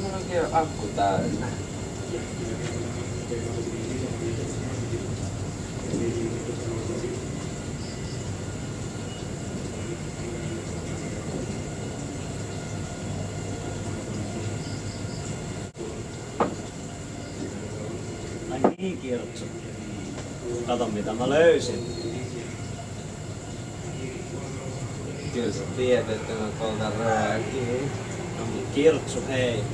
Mulla onkin jo akku täynnä. Ai niin, Kirtsu. Kato mitä mä löysin. Kyllä sä tiedät, että mä poltan röökiä. No mut Kirtsu, hei.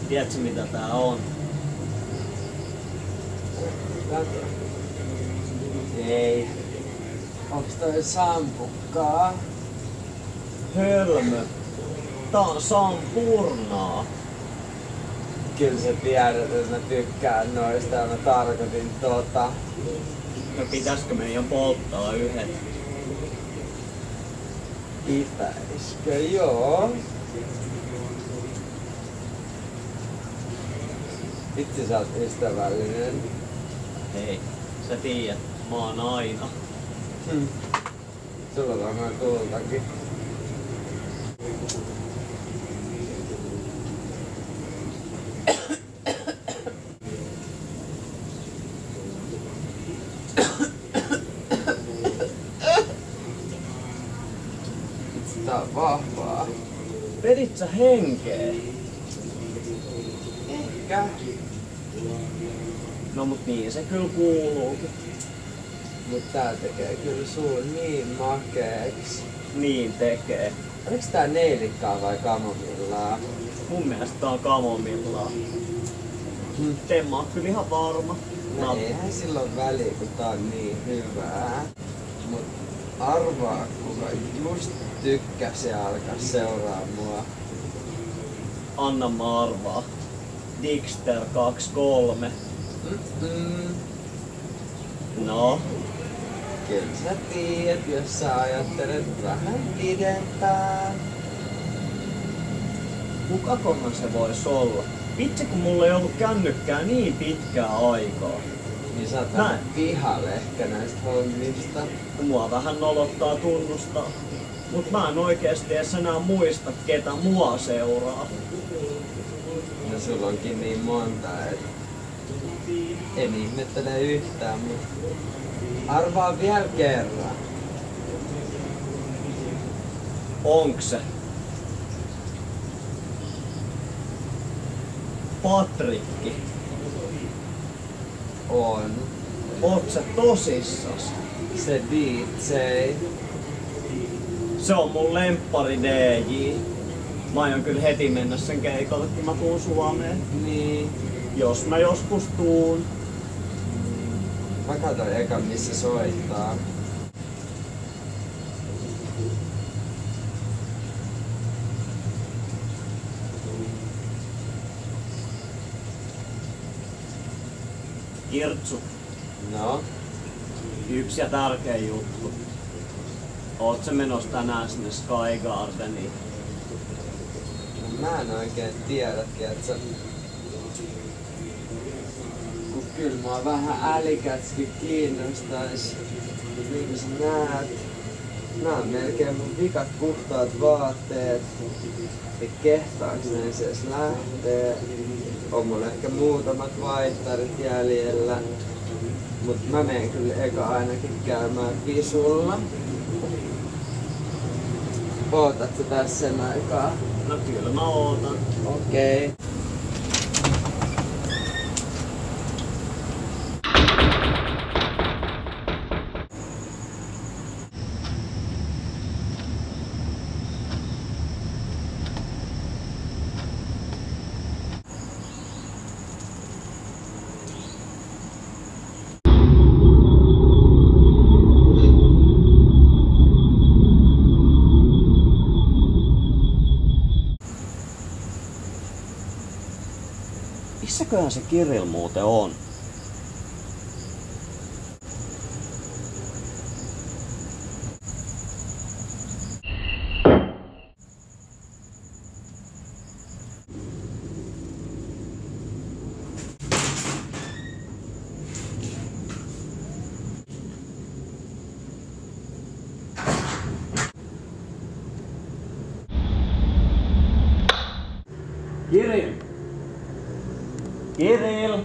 Tiedätkö mitä tää on? Kato. Ei. Onks toi sampukkaa? Hölmö. Tää on sampurnaa. Kyllä sä tiedät, että mä tykkään noista ja mä tarkoitin tota. No pitäisikö meidän polttaa yhdet? Pitäisikö? Joo. Vitsi sä oot ystävällinen. Hei, sä tiedät, mä oon aina. Sulla on varmaan kultakin. Tää on vahvaa. Vedit sä henkeä? Ehkä. No mut niin se kyllä kuuluukin. Mut tää tekee kyllä suun niin makeeks. Niin tekee. Oliks tää neilikkaa vai kamomillaa? Mun mielestä tää on kamomillaa. En mä oon kyllä ihan varma. No eihän silloin väliä, kun tää on niin hyvää. Mut arvaa, kuka just tykkäs ja alkas seuraa mua. Anna mä arvaa. Dixter 23. No, Kyllä sä tiedät, jos sä ajattelet vähän pidempään. kuka konna se vois olla? Vitsi kun mulla ei ollut kännykkää niin pitkää aikaa. Niin sä oot Näin. vähän pihalle ehkä näistä hommista. Mua vähän nolottaa tunnustaa. Mut mä en oikeesti edes enää muista ketä mua seuraa. Ja sulla onkin niin monta, et en ihmettele yhtään, mut arvaa vielä kerran. Onks se? Patrikki. On. Oot sä tosissas? Se DJ. Se on mun lemppari DJ. Mä aion kyllä heti mennä sen keikalle, kun mä tuun Suomeen. Niin. Jos mä joskus tuun. Mä katson eka missä soittaa. Kirtsu, No. yksi ja tärkeä juttu. Oot sä menos tänään sinne Sky Gardeniin? No mä en oikein tiedä, tiiätsä. Kun kyllä mua vähän älikätkin kiinnostais. Niin kuin sä näet. Nää on melkein mun vikat puhtaat vaatteet. Ja kehtaaks ne edes lähtee? On mulla ehkä muutamat vaihtarit jäljellä. Mut mä menen kyllä eka ainakin käymään visulla. Ootat sä tässä sen aikaa? No kyllä mä ootan. Okei. Missäköhän se Kirill muuten on? Kirill! Kirill!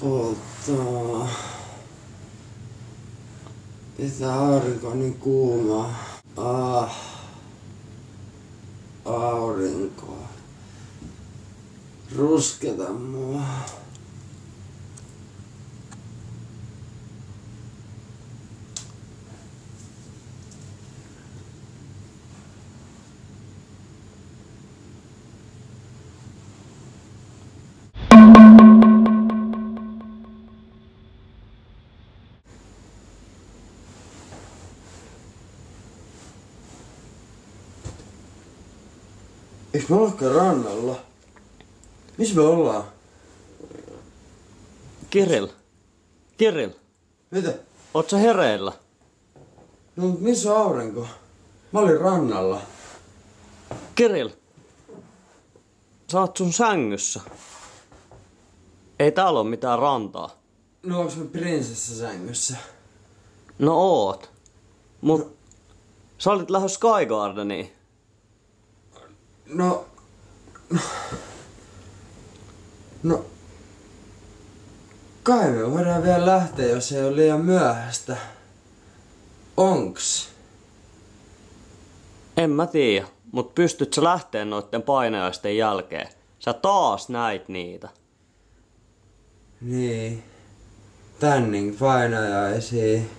Polttaa. Mitä aurinko on niin kuuma. Aurinko. Rusketa mua. Eiks me olekaan rannalla? Missä me ollaan? Kirill! Kirill! Mitä? Oot sä hereillä? No mut missä on aurinko? Mä olin rannalla. Kirill! Sä oot sun sängyssä. Ei täällä oo mitään rantaa. No onks me prinsessasängyssä? No oot. Mut sä olit lähes Sky Gardeniin. No, kai me voidaan vielä lähteä, jos ei ole liian myöhäistä. Onks? En mä tiedä, mut pystyt sä lähteen noitten painajaisten jälkeen? Sä taas näit niitä. Niin. Tänning painajaisiin.